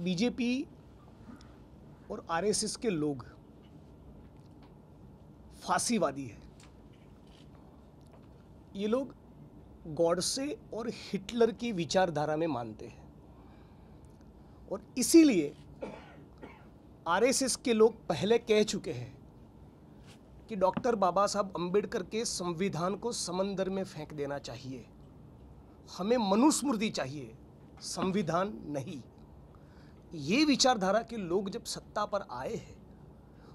BJP और RSS के लोग फांसीवादी है। ये लोग गॉडसे और हिटलर की विचारधारा में मानते हैं और इसीलिए आरएसएस के लोग पहले कह चुके हैं कि डॉक्टर बाबा साहब अंबेडकर के संविधान को समंदर में फेंक देना चाहिए। हमें मनुस्मृति चाहिए, संविधान नहीं। ये विचारधारा के लोग जब सत्ता पर आए हैं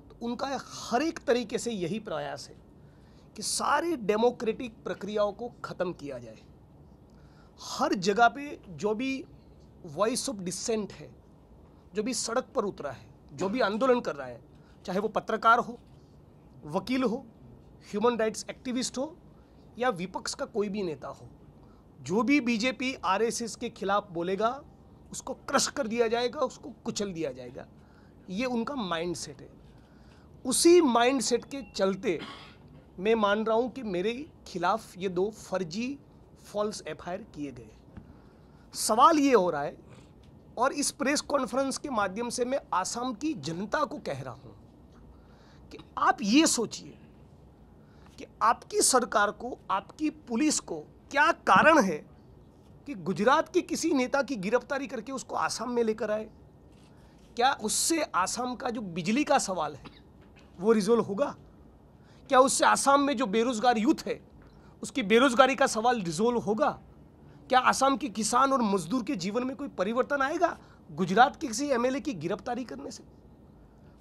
तो उनका हर एक तरीके से यही प्रयास है कि सारे डेमोक्रेटिक प्रक्रियाओं को ख़त्म किया जाए। हर जगह पे जो भी वॉइस ऑफ डिसेंट है, जो भी सड़क पर उतरा है, जो भी आंदोलन कर रहा है, चाहे वो पत्रकार हो, वकील हो, ह्यूमन राइट्स एक्टिविस्ट हो या विपक्ष का कोई भी नेता हो, जो भी बीजेपी आरएसएस के खिलाफ बोलेगा उसको क्रश कर दिया जाएगा, उसको कुचल दिया जाएगा। ये उनका माइंडसेट है। उसी माइंडसेट के चलते मैं मान रहा हूँ कि मेरे खिलाफ ये 2 फर्जी फॉल्स एफआईआर किए गए। सवाल ये हो रहा है और इस प्रेस कॉन्फ्रेंस के माध्यम से मैं आसाम की जनता को कह रहा हूँ कि आप ये सोचिए कि आपकी सरकार को, आपकी पुलिस को क्या कारण है कि गुजरात के किसी नेता की गिरफ्तारी करके उसको आसाम में लेकर आए। क्या उससे आसाम का जो बिजली का सवाल है वो रिजोल्व होगा? क्या उससे आसाम में जो बेरोजगार यूथ है उसकी बेरोजगारी का सवाल रिजोल्व होगा? क्या आसाम के किसान और मजदूर के जीवन में कोई परिवर्तन आएगा गुजरात के किसी एमएलए की गिरफ्तारी करने से?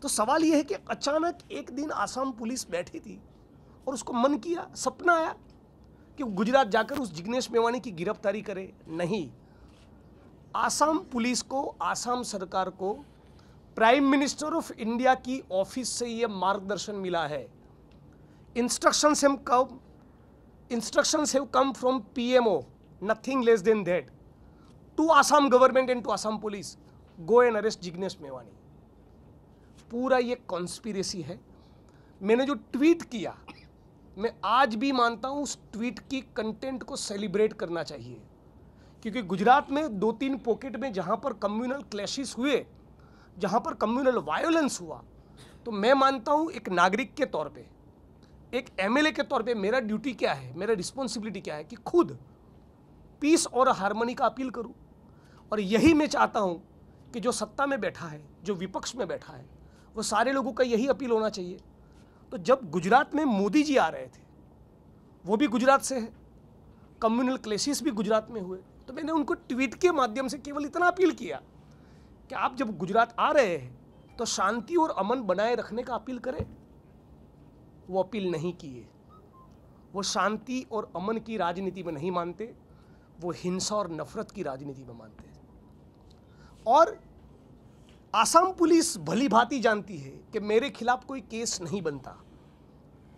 तो सवाल यह है कि अचानक एक दिन आसाम पुलिस बैठी थी और उसको मन किया, सपना आया कि गुजरात जाकर उस जिग्नेश मेवानी की गिरफ्तारी करे। नहीं, आसाम पुलिस को, आसाम सरकार को प्राइम मिनिस्टर ऑफ इंडिया की ऑफिस से यह मार्गदर्शन मिला है। Instructions have come from PMO, nothing less than that, to Assam government and to Assam police, go and arrest Jignesh Mevani. पूरा ये कॉन्स्पिरेसी है। मैंने जो ट्वीट किया, मैं आज भी मानता हूं उस ट्वीट की कंटेंट को सेलिब्रेट करना चाहिए, क्योंकि गुजरात में 2-3 पॉकेट में जहां पर कम्युनल क्लैशेस हुए, जहां पर कम्युनल वायोलेंस हुआ, तो मैं मानता हूं एक नागरिक के तौर पे, एक एमएलए के तौर पे मेरा ड्यूटी क्या है, मेरा रिस्पॉन्सिबिलिटी क्या है कि खुद पीस और हार्मनी का अपील करूं। और यही मैं चाहता हूं कि जो सत्ता में बैठा है, जो विपक्ष में बैठा है, वो सारे लोगों का यही अपील होना चाहिए। तो जब गुजरात में मोदी जी आ रहे थे, वो भी गुजरात से है, कम्युनल क्लेशिस भी गुजरात में हुए, तो मैंने उनको ट्वीट के माध्यम से केवल इतना अपील किया कि आप जब गुजरात आ रहे हैं तो शांति और अमन बनाए रखने का अपील करें। वो अपील नहीं किए। वो शांति और अमन की राजनीति में नहीं मानते, वो हिंसा और नफरत की राजनीति में मानते हैं। और आसाम पुलिस भली भांति जानती है कि मेरे खिलाफ कोई केस नहीं बनता।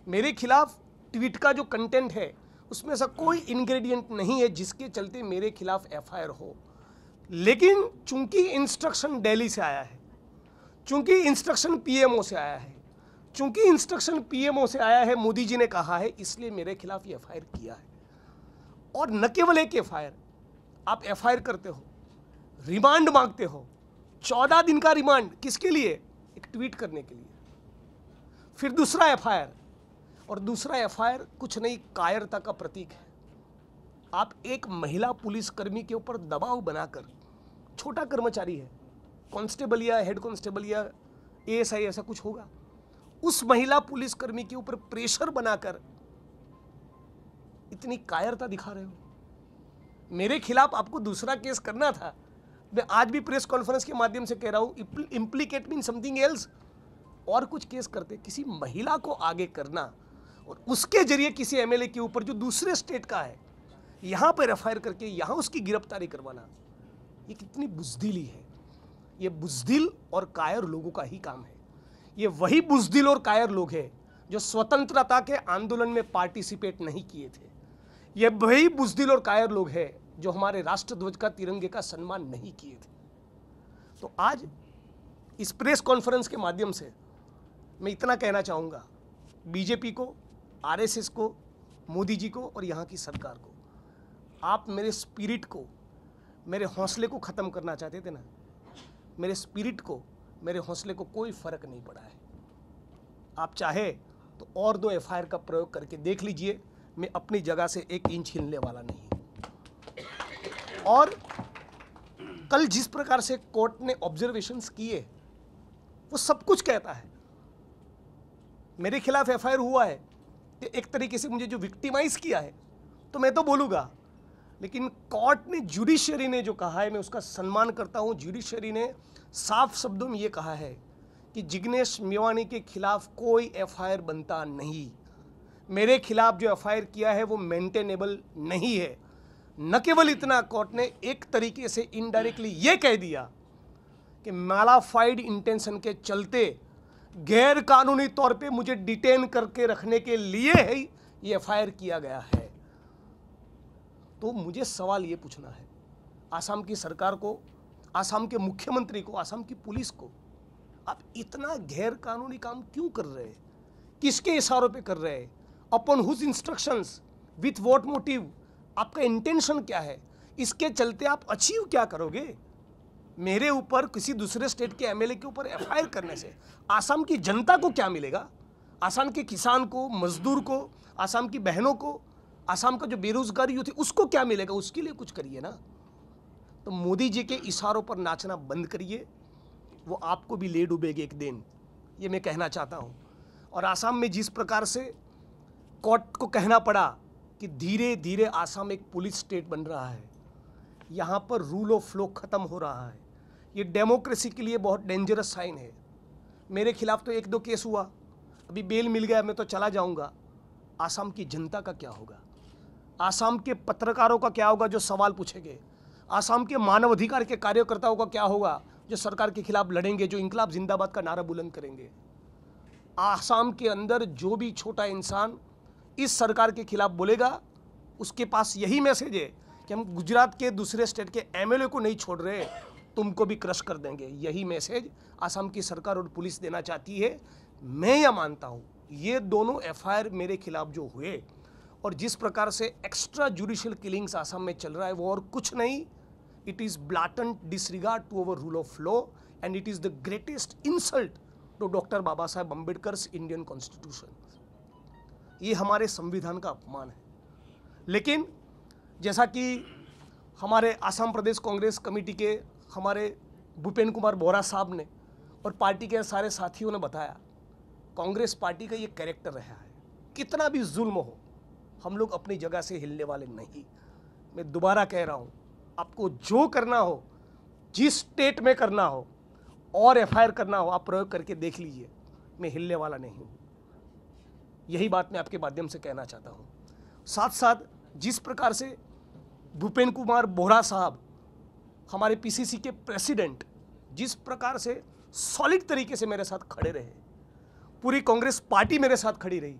मेरे खिलाफ ट्वीट का जो कंटेंट है उसमें ऐसा कोई इंग्रेडिएंट नहीं है जिसके चलते मेरे खिलाफ एफआईआर हो। लेकिन चूंकि इंस्ट्रक्शन दिल्ली से आया है, चूंकि इंस्ट्रक्शन पीएमओ से आया है, चूंकि इंस्ट्रक्शन पीएमओ से आया है, मोदी जी ने कहा है, इसलिए मेरे खिलाफ ये एफआईआर किया है। और न केवल एक एफआईआर, आप एफआईआर करते हो, रिमांड मांगते हो, 14 दिन का रिमांड, किसके लिए? एक ट्वीट करने के लिए। फिर दूसरा एफआईआर, और दूसरा एफआईआर कुछ नहीं, कायरता का प्रतीक है। आप एक महिला पुलिसकर्मी के ऊपर दबाव बनाकर, छोटा कर्मचारी है, कांस्टेबल या हेड कांस्टेबल या एएसआई ऐसा कुछ होगा, उस महिला पुलिसकर्मी के ऊपर प्रेशर बनाकर इतनी कायरता दिखा रहे हो। मेरे खिलाफ आपको दूसरा केस करना था, मैं आज भी प्रेस कॉन्फ्रेंस के माध्यम से कह रहा हूं, इम्प्लीकेट मीन समथिंग एल्स, और कुछ केस करते। किसी महिला को आगे करना और उसके जरिए किसी एमएलए के ऊपर जो दूसरे स्टेट का है यहां पर एफआईआर करके यहां उसकी गिरफ्तारी करवाना, ये कितनी बुज़दिली है। ये बुज़दिल और कायर लोगों का ही काम है। ये वही बुज़दिल और कायर लोग हैं जो स्वतंत्रता के आंदोलन में पार्टिसिपेट नहीं किए थे। ये वही बुज़दिल और कायर लोग हैं जो हमारे राष्ट्रध्वज का, तिरंगे का सम्मान नहीं किए थे। तो आज इस प्रेस कॉन्फ्रेंस के माध्यम से मैं इतना कहना चाहूँगा, बीजेपी को, आरएसएस को, मोदी जी को और यहाँ की सरकार को, आप मेरे स्पिरिट को, मेरे हौसले को ख़त्म करना चाहते थे ना, मेरे स्पिरिट को, मेरे हौसले को कोई फर्क नहीं पड़ा है। आप चाहे तो और 2 एफआईआर का प्रयोग करके देख लीजिए, मैं अपनी जगह से 1 इंच हिलने वाला नहीं। और कल जिस प्रकार से कोर्ट ने ऑब्जर्वेशंस किए वो सब कुछ कहता है। मेरे खिलाफ एफआईआर हुआ है कि एक तरीके से मुझे जो विक्टिमाइज किया है तो मैं तो बोलूँगा, लेकिन कोर्ट ने, जुडिशरी ने जो कहा है मैं उसका सम्मान करता हूँ। जुडिशरी ने साफ शब्दों में ये कहा है कि जिग्नेश मेवानी के खिलाफ कोई एफआईआर बनता नहीं। मेरे खिलाफ जो एफआईआर किया है वो मेंटेनेबल नहीं है। न केवल इतना, कोर्ट ने एक तरीके से इनडायरेक्टली ये कह दिया कि मैलाफाइड इंटेंशन के चलते गैर कानूनी तौर पे मुझे डिटेन करके रखने के लिए ही ये एफआईआर किया गया है। तो मुझे सवाल ये पूछना है आसाम की सरकार को, आसाम के मुख्यमंत्री को, आसाम की पुलिस को, आप इतना गैर कानूनी काम क्यों कर रहे हैं? किसके इशारों पे कर रहे हैं? Upon whose instructions, with what motive? आपका इंटेंशन क्या है? इसके चलते आप अचीव क्या करोगे? मेरे ऊपर, किसी दूसरे स्टेट के एमएलए के ऊपर एफआईआर करने से आसाम की जनता को क्या मिलेगा? आसाम के किसान को, मजदूर को, आसाम की बहनों को, आसाम का जो बेरोजगार यूथ है उसको क्या मिलेगा? उसके लिए कुछ करिए ना। तो मोदी जी के इशारों पर नाचना बंद करिए, वो आपको भी ले डूबेगी एक दिन, ये मैं कहना चाहता हूँ। और आसाम में जिस प्रकार से कोर्ट को कहना पड़ा कि धीरे धीरे आसाम एक पुलिस स्टेट बन रहा है, यहाँ पर रूल ऑफ लॉ खत्म हो रहा है, ये डेमोक्रेसी के लिए बहुत डेंजरस साइन है। मेरे खिलाफ तो 1-2 केस हुआ, अभी बेल मिल गया, मैं तो चला जाऊँगा। आसाम की जनता का क्या होगा? आसाम के पत्रकारों का क्या होगा जो सवाल पूछेंगे? आसाम के मानवाधिकार के कार्यकर्ताओं का क्या होगा जो सरकार के खिलाफ लड़ेंगे, जो इंकलाब जिंदाबाद का नारा बुलंद करेंगे? आसाम के अंदर जो भी छोटा इंसान इस सरकार के खिलाफ बोलेगा, उसके पास यही मैसेज है कि हम गुजरात के दूसरे स्टेट के एमएलए को नहीं छोड़ रहे, तुमको भी क्रश कर देंगे। यही मैसेज आसाम की सरकार और पुलिस देना चाहती है। मैं यह मानता हूँ ये दोनों एफआईआर मेरे खिलाफ जो हुए और जिस प्रकार से एक्स्ट्रा जुडिशियल किलिंग्स आसाम में चल रहा है वो और कुछ नहीं, it is blatant disregard to our rule of law and it is the greatest insult to doctor Baba Saheb Ambedkar's Indian constitution. ये हमारे संविधान का अपमान है। लेकिन जैसा कि हमारे आसाम प्रदेश कांग्रेस कमेटी के हमारे भूपेन कुमार बोरा साहब ने और पार्टी के सारे साथियों ने बताया, कांग्रेस पार्टी का ये कैरेक्टर रहा है, कितना भी जुल्म हो हम लोग अपनी जगह से हिलने वाले नहीं। मैं दोबारा कह रहा हूँ, आपको जो करना हो, जिस स्टेट में करना हो और एफआईआर करना हो, आप प्रयोग करके देख लीजिए, मैं हिलने वाला नहीं हूँ। यही बात मैं आपके माध्यम से कहना चाहता हूँ। साथ साथ जिस प्रकार से भूपेन कुमार बोरा साहब हमारे पीसीसी के प्रेसिडेंट जिस प्रकार से सॉलिड तरीके से मेरे साथ खड़े रहे, पूरी कांग्रेस पार्टी मेरे साथ खड़ी रही,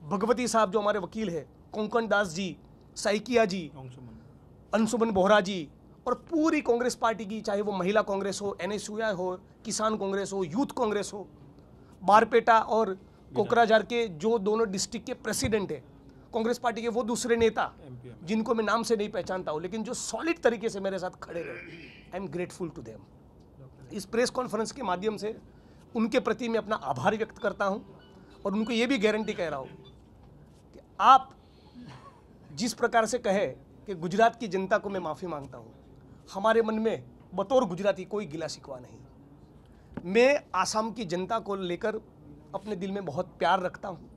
भगवती साहब जो हमारे वकील है, कोंकण दास जी, साइकिया जी, अंशुमन बोहरा जी और पूरी कांग्रेस पार्टी की, चाहे वो महिला कांग्रेस हो, एनएसयूआई हो, किसान कांग्रेस हो, यूथ कांग्रेस हो, बारपेटा और कोकराझार के जो दोनों डिस्ट्रिक्ट के प्रेसिडेंट है कांग्रेस पार्टी के, वो दूसरे नेता जिनको मैं नाम से नहीं पहचानता हूँ, लेकिन जो सॉलिड तरीके से मेरे साथ खड़े रहे, I am grateful to them. इस प्रेस कॉन्फ्रेंस के माध्यम से उनके प्रति मैं अपना आभार व्यक्त करता हूँ और उनको ये भी गारंटी कह रहा हूँ कि आप जिस प्रकार से कहे कि गुजरात की जनता को मैं माफ़ी मांगता हूँ, हमारे मन में बतौर गुजराती कोई गिला शिकवा नहीं। मैं आसाम की जनता को लेकर अपने दिल में बहुत प्यार रखता हूँ।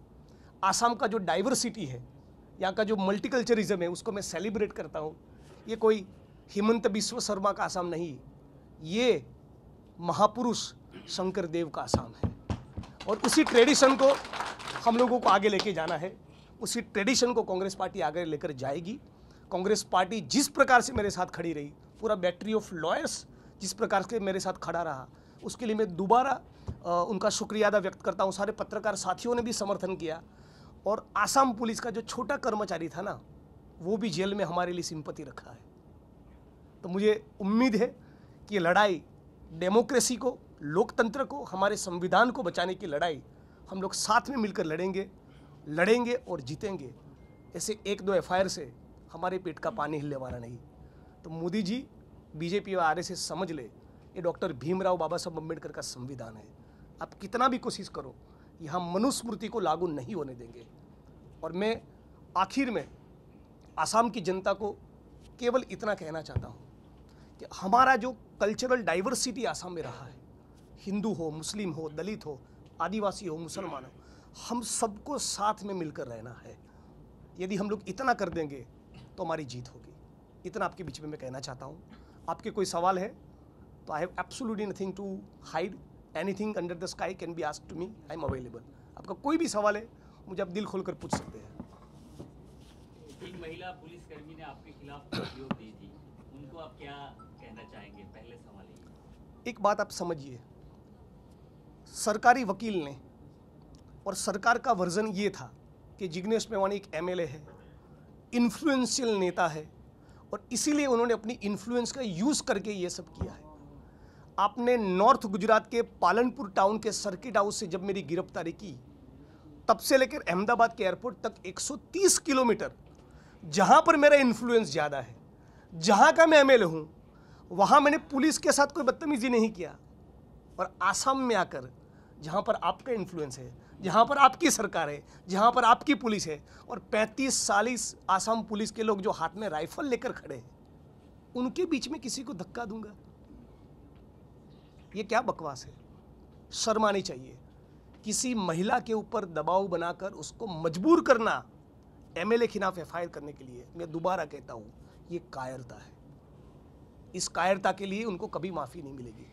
आसाम का जो डाइवर्सिटी है, यहाँ का जो मल्टीकल्चरिज्म है, उसको मैं सेलिब्रेट करता हूँ। ये कोई हिमंत बिस्व शर्मा का आसाम नहीं, ये महापुरुष शंकर देव का आसाम है और उसी ट्रेडिशन को हम लोगों को आगे लेके जाना है। उसी ट्रेडिशन को कांग्रेस पार्टी आगे लेकर जाएगी। कांग्रेस पार्टी जिस प्रकार से मेरे साथ खड़ी रही, पूरा बैटरी ऑफ लॉयर्स जिस प्रकार से मेरे साथ खड़ा रहा, उसके लिए मैं दोबारा उनका शुक्रिया अदा व्यक्त करता हूँ। सारे पत्रकार साथियों ने भी समर्थन किया और आसाम पुलिस का जो छोटा कर्मचारी था ना, वो भी जेल में हमारे लिए सिंपैथी रखा है। तो मुझे उम्मीद है कि ये लड़ाई डेमोक्रेसी को, लोकतंत्र को, हमारे संविधान को बचाने की लड़ाई हम लोग साथ में मिलकर लड़ेंगे और जीतेंगे। ऐसे 1-2 एफआईआर से हमारे पेट का पानी हिलने वाला नहीं। तो मोदी जी, बीजेपी और आरएसएस समझ ले, ये डॉक्टर भीमराव बाबा साहब अम्बेडकर का संविधान है। आप कितना भी कोशिश करो, यहाँ मनुस्मृति को लागू नहीं होने देंगे। और मैं आखिर में आसाम की जनता को केवल इतना कहना चाहता हूँ कि हमारा जो कल्चरल डाइवर्सिटी आसाम में रहा है, हिंदू हो, मुस्लिम हो, दलित हो, आदिवासी हो, मुसलमान हो, हम सबको साथ में मिलकर रहना है। यदि हम लोग इतना कर देंगे तो हमारी जीत होगी। इतना आपके बीच में मैं कहना चाहता हूँ। आपके कोई सवाल है तो I have absolutely nothing to hide, anything under the sky can be asked to me, I am available. आपका कोई भी सवाल है मुझे आप दिल खोलकर पूछ सकते हैं। एक महिला पुलिसकर्मी ने आपके खिलाफ अभियोग दी थी, उनको आप क्या कहना चाहेंगे? पहले सवाल ये। एक बात आप समझिए, सरकारी वकील ने, और सरकार का वर्जन ये था कि जिग्नेश मेवानी एक एमएलए है, इन्फ्लुएंशियल नेता है, और इसीलिए उन्होंने अपनी इन्फ्लुएंस का यूज़ करके ये सब किया है। आपने नॉर्थ गुजरात के पालनपुर टाउन के सर्किट हाउस से जब मेरी गिरफ्तारी की, तब से लेकर अहमदाबाद के एयरपोर्ट तक 130 किलोमीटर जहाँ पर मेरा इन्फ्लुएंस ज़्यादा है, जहाँ का मैं एमएलए हूँ, वहाँ मैंने पुलिस के साथ कोई बदतमीजी नहीं किया। और आसाम में आकर जहाँ पर आपका इन्फ्लुएंस है, जहाँ पर आपकी सरकार है, जहाँ पर आपकी पुलिस है, और 35-40 आसाम पुलिस के लोग जो हाथ में राइफल लेकर खड़े हैं, उनके बीच में किसी को धक्का दूंगा? ये क्या बकवास है? शर्म आनी चाहिए। किसी महिला के ऊपर दबाव बनाकर उसको मजबूर करना एमएलए खिलाफ एफआईआर करने के लिए, मैं दोबारा कहता हूँ, ये कायरता है। इस कायरता के लिए उनको कभी माफ़ी नहीं मिलेगी।